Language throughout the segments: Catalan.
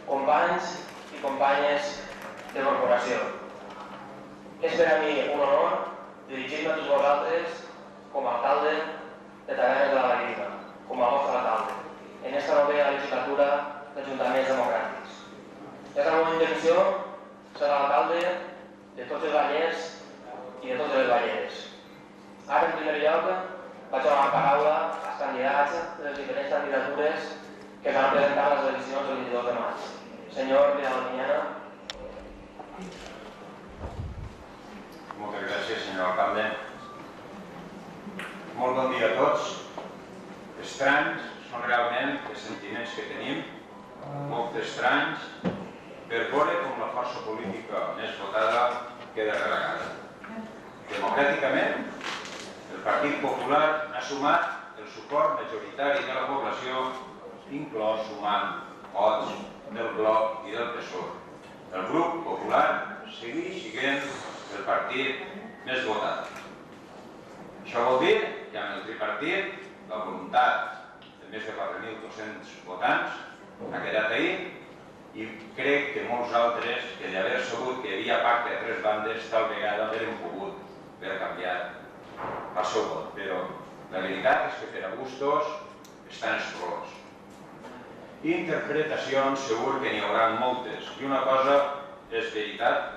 companys i companyes de corporació. És per a mi un honor dirigir-me a tots vosaltres com a alcalde de Tavernes de la Valldigna, com a vostre alcalde, en esta nova legislatura d'Ajuntaments Democràtics. És la meva intenció ser l'alcalde de tots els vallers i de totes les valleres. Ara, en primer lloc, vaig donar la paraula als candidats de les diferents candidatures que s'han presentat a les eleccions del 22 de maig. Senyor Vidal Miñana. Moltes gràcies, senyor alcalde. Molt bon dia a tots. Estranys són realment els sentiments que tenim, molt estranys, per veure com la força política més votada queda relegada. Democràticament, el Partit Popular ha sumat el suport majoritari de la població, inclòs sumant vots del Bloc i del PSOE. El grup popular segueix sent el partit més votat. Això vol dir que amb el tripartit la voluntat de més de 4.200 votants ha quedat ahí i crec que molts altres que d'haver sabut que hi havia pacte a tres bandes tal vegada haurem pogut haver canviat el seu vot. Però la veritat és que per a gustos estan els colors. Interpretacions segur que n'hi haurà moltes i una cosa és veritat: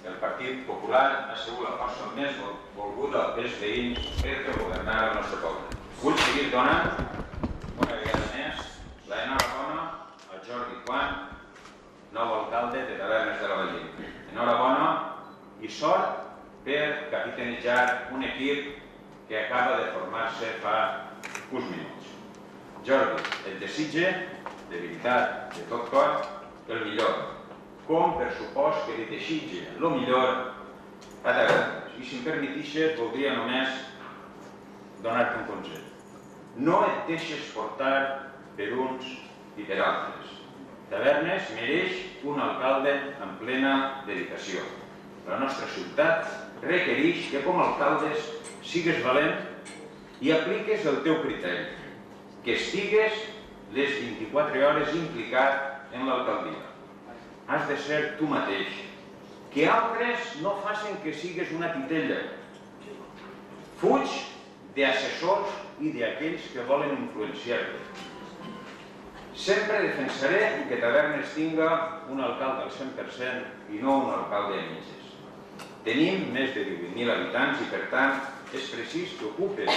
el Partit Popular ha sigut la força més volguda pels veïns per governar el nostre poble. Vull seguir donant una vegada més l'enhorabona al Jordi Juan, nou alcalde de Tavernes de la Valldigna. Enhorabona i sort per capitanejar un equip que acaba de formar-se fa uns minuts. Jordi, et desitge, de veritat, de tot cor, el millor, com per supost que li desitge el millor a Tavernes. I si em permetixes, voldria només donar-te un consell. No et deixes portar per uns i per altres. Tavernes mereix un alcalde en plena dedicació. La nostra ciutat requereix que com a alcaldes sigues valent i apliques el teu criteri, que estigues les 24 hores implicat en l'alcaldia. Has de ser tu mateix, que altres no facin que sigues una titella. Fuig d'assessors i d'aquells que volen influenciar-te. Sempre defensaré que Tavernes tinga un alcalde al 100% i no un alcalde a mitges. Tenim més de 18.000 habitants i, per tant, és precís que ocupen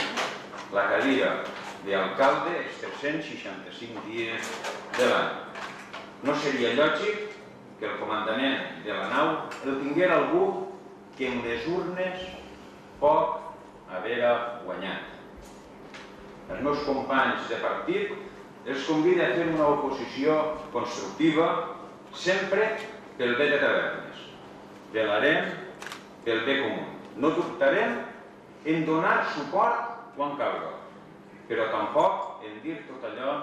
la cadira d'alcalde els 365 dies de l'any. No seria lògic que el comandament de la nau el tinguera algú que en les urnes pot haver guanyat. Els meus companys de partit els convido a fer una oposició constructiva sempre pel bé de Tavernes. Velarem pel bé comú. No dubtarem en donar suport quan calga, però tampoc en dir tot allò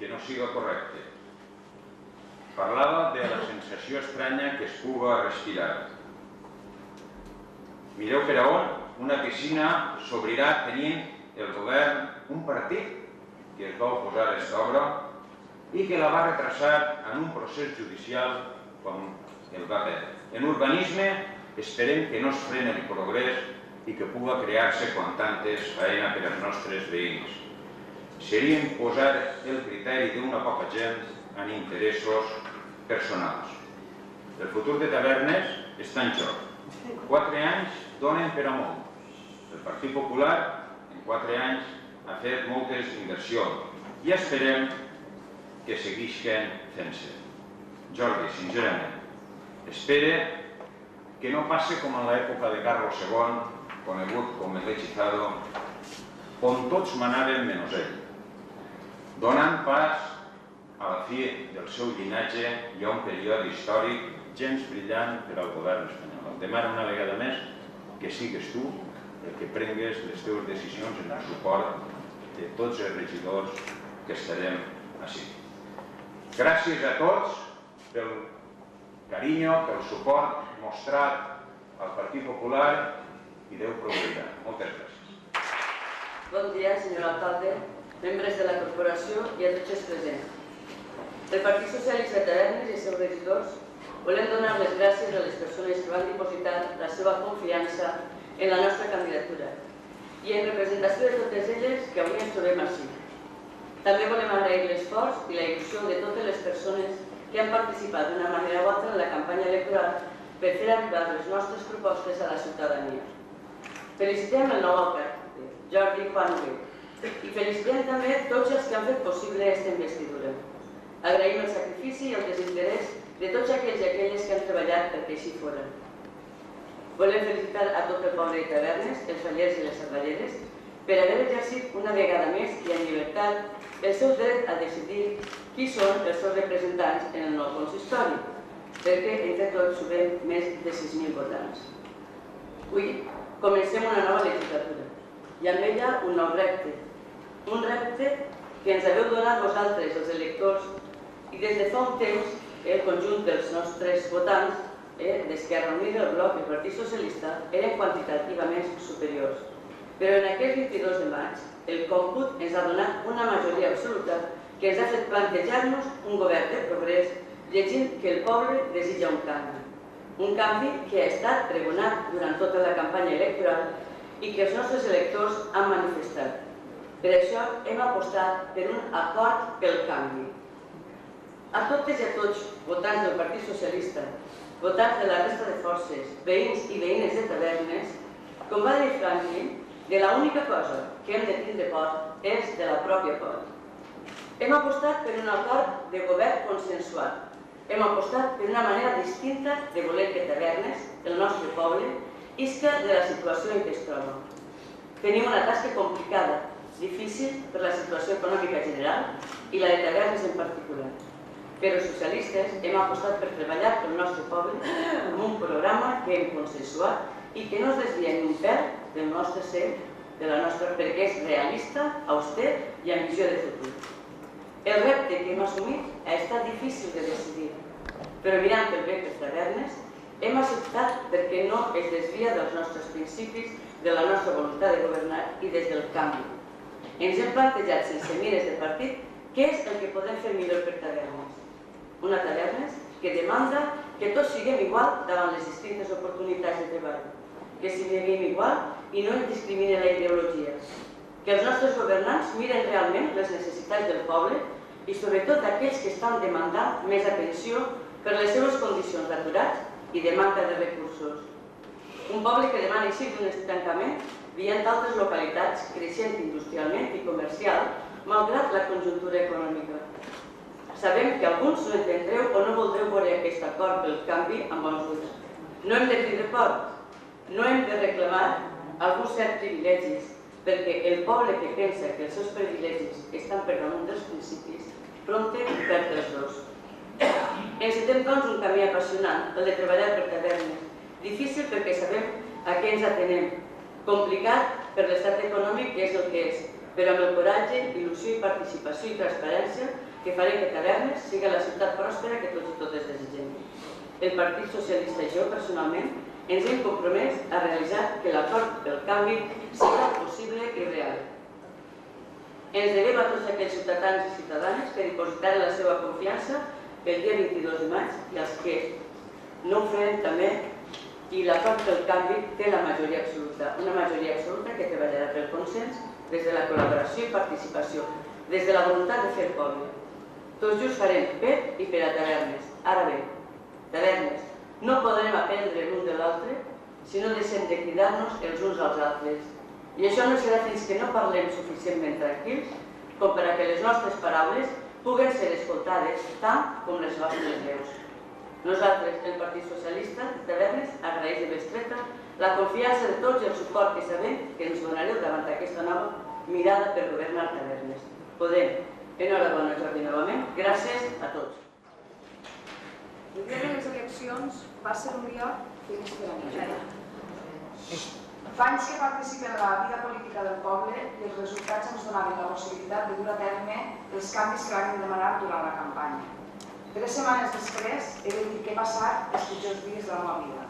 que no siga correcte. Parlava de la sensació estranya que es puga respirar. Mireu per a on una piscina s'obrirà tenint el govern un partit que es va oposar a aquesta obra i que la va retrasar en un procés judicial com el va perdre. En urbanisme esperem que no es freni el progrés i que puga crear-se quan antes feina per als nostres veïns. Seria imposar el criteri d'una poca gent en interessos personals. El futur de Tavernes està en joc. 4 anys donen per a molt. El Partit Popular en 4 anys ha fet moltes inversions i esperem que segueixin fent-se. Jordi, sincerament, espere que no passi com en l'època de Carlos II, conegut com el hechizado, on tots manaven menys ell. Donant pas a la fi del seu llinatge hi ha un període històric gens brillant per al govern espanyol. Et demano una vegada més que sigues tu el que prengues les teves decisions en el suport de tots els regidors que estarem ací. Gràcies a tots pel carinyo, pel suport mostrat al Partit Popular i Déu proveirà. Moltes gràcies. Bon dia, senyor alcalde, membres de la corporació i a tots els presents. El Partit Socialista de Tavernes i els seus regidors volem donar les gràcies a les persones que van dipositar la seva confiança en la nostra candidatura i en representació de totes elles que avui ens trobem així. També volem agrair l'esforç i la il·lusió de totes les persones que han participat d'una manera o altra en la campanya electoral per fer arribar les nostres propostes a la ciutadania. Felicitem el nou alcalde, Jordi Juanwe, i felicitem també tots els que han fet possible aquesta investidura. Agraïm el sacrifici i el desinterès de tots aquells i aquelles que han treballat perquè així fora. Volem felicitar a tot el poble de Tavernes, els fallers i les cervalleres, per haver exercit una vegada més i en llibertat el seu dret a decidir qui són els seus representants en el nou consistori, perquè entre tots sumem més de 6.000 votants. Avui comencem una nova legislatura i amb ella un nou repte. Un repte que ens haveu donat vosaltres, els electors, i des de fa un temps el conjunt dels nostres votants d'Esquerra Unida, el Bloc i el Partit Socialista eren quantitativament superiors. Però en aquest 22 de maig el còmput ens ha donat una majoria absoluta que ens ha fet plantejar-nos un govern de progrés llegint que el poble desitja un canvi. Un canvi que ha estat pregonat durant tota la campanya electoral i que els nostres electors han manifestat. Per això hem apostat per un acord pel canvi. A totes i a tots, votants del Partit Socialista, votants de la resta de forces, veïns i veïnes de Tavernes, com va dir Franklin, de l'única cosa que hem de tindre por és de la pròpia por. Hem apostat per un acord de govern consensuat. Hem apostat per una manera distinta de voler que Tavernes, el nostre poble, isca de la situació en què es troba. Tenim una tasca complicada, difícil per la situació econòmica general i la de Tavernes en particular. Però els socialistes hem apostat per treballar pel nostre poble amb un programa que hem consensuat i que no es desvia ni un pèl del nostre ser, perquè és realista, auster i amb visió de futur. El repte que hem assumit ha estat difícil de decidir, però mirant el bé per Tavernes, hem acceptat perquè no es desvia dels nostres principis, de la nostra voluntat de governar i des del canvi. Ens hem plantejat sense mires de partit què és el que podem fer millor per Tavernes. Una Tavernes que demanda que tots siguem igual davant les distintes oportunitats de treball, que siguem igual i no ens discrimine la ideologia, que els nostres governants miren realment les necessitats del poble i sobretot aquells que estan demandant més atenció per les seves condicions d'aturats i de manca de recursos. Un poble que demana així un estancament veient altres localitats creixent industrialment i comercial malgrat la conjuntura econòmica. Sabem que alguns no entendreu o no voldreu veure aquest acord pel canvi amb bons ulls. No hem de tindre por, no hem de reclamar alguns certs privilegis, perquè el poble que pensa que els seus privilegis estan per damunt dels principis, prompte perd els dos. Encetem doncs un camí apassionant, el de treballar per Tavernes. Difícil perquè sabem a què ens atenem, complicat per l'estat econòmic que és el que és, però amb el coratge, il·lusió i participació i transparència que faré que Tavernes sigui la ciutat pròspera que tots i totes desitgem. El Partit Socialista i jo, personalment, ens hem compromès a realitzar que l'acord pel canvi sigui possible i real. Ens devem a tots aquells ciutadans i ciutadanes que dipositaren la seva confiança el dia 22 de maig i els que no ho feien també, i l'acord pel canvi té la majoria absoluta, una majoria absoluta que treballarà pel consens des de la col·laboració i participació, des de la voluntat de fer poble. Tots junts farem per i per a Tavernes. Ara bé, Tavernes, no podrem aprendre l'un de l'altre si no deixem de cridar-nos els uns als altres. I això no serà fins que no parlem suficientment tranquils com per a que les nostres paraules puguen ser escoltades tant com les nostres veus. Nosaltres, el Partit Socialista de Tavernes, agraeix de bestreta la confiança de tots i el suport que sabem que ens donareu davant d'aquesta nova mirada per governar Tavernes. Podem. Enhorabona, Jordi, novament. Gràcies a tots. El dia de les eleccions va ser un dia feliç per a mi. Fa anys que participen en la vida política del poble i els resultats ens donaven la possibilitat de dur a terme els canvis que vam demanar durant la campanya. 3 setmanes després he de dir que he passat els pitjors dies de la meva vida.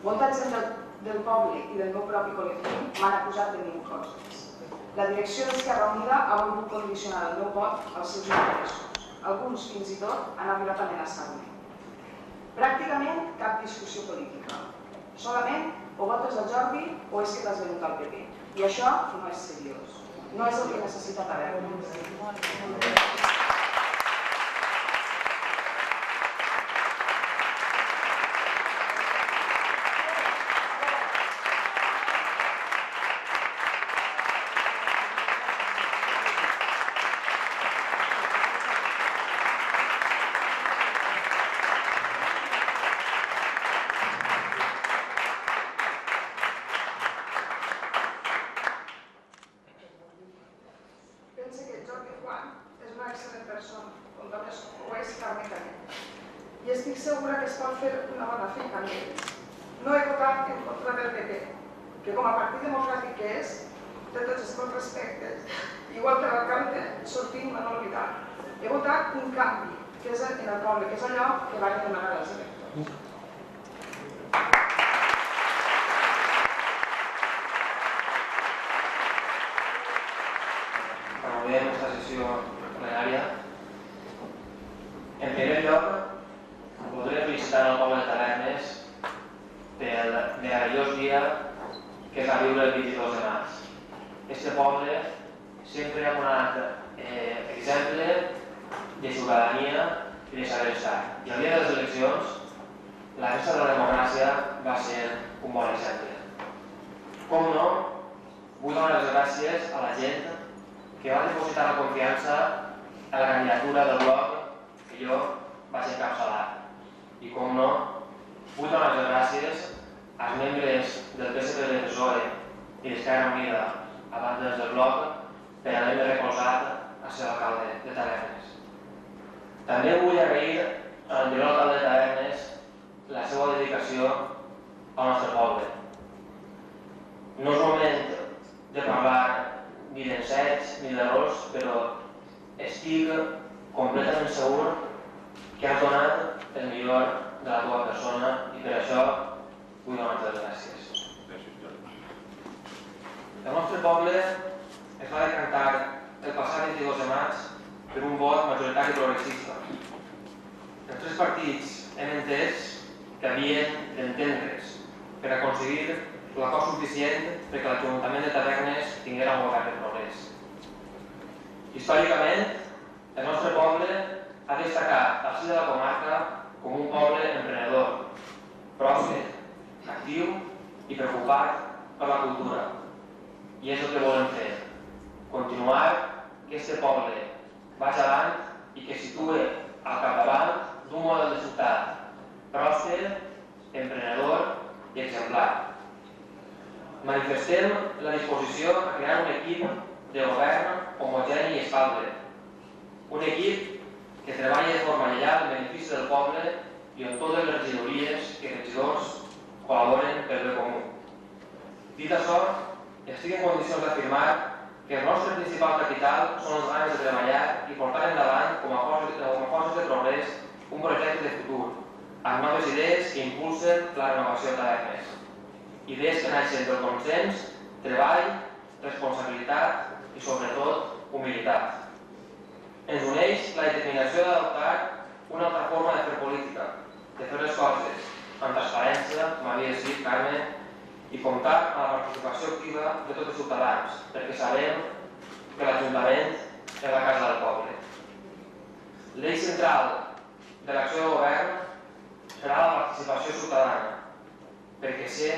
Molta gent del poble i del meu propi col·lectiu m'han acusat de 1000 coses. La direcció d'Esquerra Unida ha volgut condicionar el meu vot als seus interessos. alguns fins i tot han arribat a amenaçar-me. Pràcticament cap discussió política. Solament o votes el Jordi o és que t'has venut al PP. I això no és seriós. No és el que necessita Tavernes. I estic segura que es pot fer una bona feina amb ells. No he votat en contra del PP, que com a partit democràtic que és, té tots els bons respectes, igual que l'alcalde sortint no oblidar. He votat un canvi, que és en el poble, que és allò que van demanar els electors. Promovem aquesta sessió plenària. En primer lloc, voldria felicitar el poble de Tavernes pel meravellós dia que es va viure el 22 de març. Este poble sempre ha donat exemple de ciutadania i de saber estar. I el dia de les eleccions, la resta de la democràcia va ser un bon exemple. Com no, vull donar les gràcies a la gent que va depositar la confiança a la candidatura del bloc que jo vaig encapçalar. I com no, vull donar les gràcies als membres del PSC del PSOE i d'Esquerra Unida a banda del bloc per haver-me recolzat a ser alcalde de Tavernes. També vull agrair a l'anterior alcalde de Tavernes la seva dedicació al nostre poble. No és moment de parlar ni d'encerts ni d'errors, però estic completament segur que has donat el millor de la teva persona i per això vull donar-te les gràcies. El nostre poble es va decantar el passat 22 de maig per un vot majoritari progressista. Els tres partits hem entès que havien d'entendre's per aconseguir l'acord suficient perquè l'Ajuntament de Tavernes tinguera un govern de progrés. Històricament, el nostre poble ha destacat al si de la comarca com un poble emprenedor, pròsper, actiu i preocupat per la cultura. I és el que volem fer, continuar que aquest poble vagi avant i que situï al capdavant d'un model de ciutat pròsper, emprenedor i exemplar. Manifestem la disposició a crear un equip de govern homogeni i estable, un equip que treballi de forma lleial en benefici del poble i on totes les regidories i regidors col·laboren per bé comú. Dit això, estic en condicions d'afirmar que el nostre principal capital són les ganes de treballar i portar endavant com a forces de progrés un projecte de futur, amb noves idees que impulsen la renovació de Tavernes. Idees que naixen del consens, treball, responsabilitat i, sobretot, humilitat. Ens uneix la determinació d'adoptar una altra forma de fer política, de fer les coses amb transparència, com havia dit Carme, i comptar amb la participació activa de tots els ciutadans, perquè sabem que l'Ajuntament és la casa del poble. L'eix central de l'acció de govern serà la participació ciutadana, perquè sé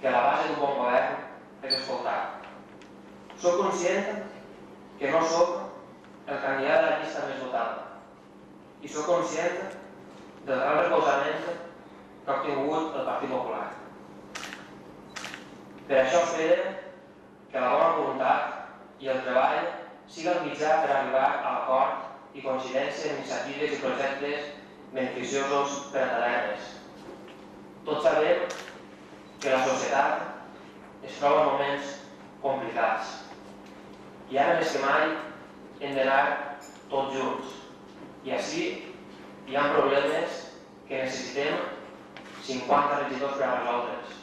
que la base d'un bon govern és escoltar. Soc conscient que no soc el candidat de la llista més votada i soc conscient del gran recolzament que ha obtingut el Partit Popular. Per això espero que la bona voluntat i el treball siga el mitjà per arribar a l'acord i coincidència en iniciatives i projectes beneficiosos per a Tavernes. Tots sabem que la societat es troba en moments complicats i ara més que mai hem d'anar tots junts. I així hi ha problemes que necessitem 50 regidors per a resoldre'ls.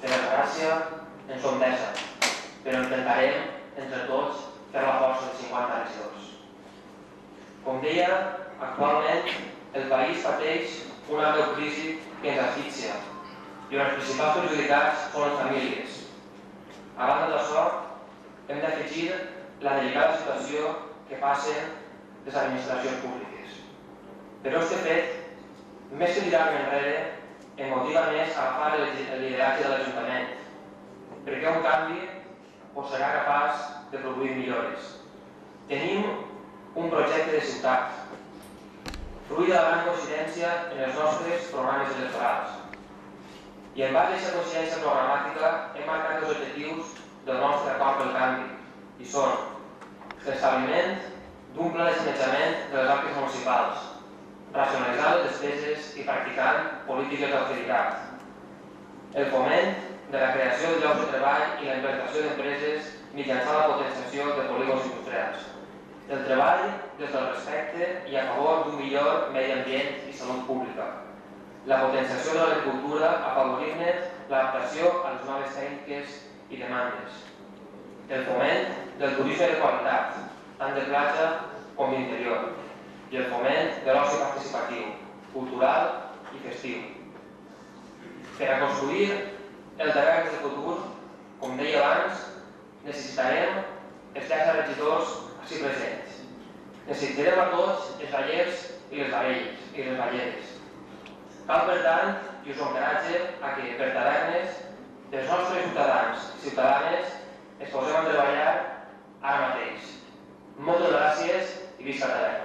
Per desgràcia, en som 10, però intentarem entre tots fer la força de 50 regidors. Com deia, actualment el país pateix una greu crisi que ens asfixia i els principals perjudicats són les famílies. A banda d'això, hem d'afegir la delicada situació que passen les administracions públiques. Però este fet, més que tirar-me enrere, em motiva més a agafar el lideratge de l'Ajuntament, perquè un canvi serà capaç de produir millores. Tenim un projecte de ciutat, fruit de la gran coincidència en els nostres programes electorals. I en base a aquesta coincidència programàtica hem marcat els objectius del nostre acord pel canvi, i són l'establiment d'un pla de sanejament de les arques municipals, racionalitzar les despeses i practicant polítiques d'austeritat, el foment de la creació de llocs de treball i la implantació d'empreses mitjançant la potenciació de polígons industrials, el treball des del respecte i a favor d'un millor medi ambient i salut pública, la potenciació de l'agricultura afavorint-ne l'adaptació a les noves tècniques i demandes, el foment del turisme de qualitat, tant de platja com d'interior, i el foment de l'oci participatiu, cultural i festiu. Per a construir el terreny del futur, com deia abans, necessitarem els 13 regidors així presents. Necessitarem a tots els ballers i les balleres. Cal, per tant, i us encoratge a que, per tavernes, els nostres ciutadans i ciutadanes es posem a treballar ara mateix. Moltes gràcies i visca Tavernes.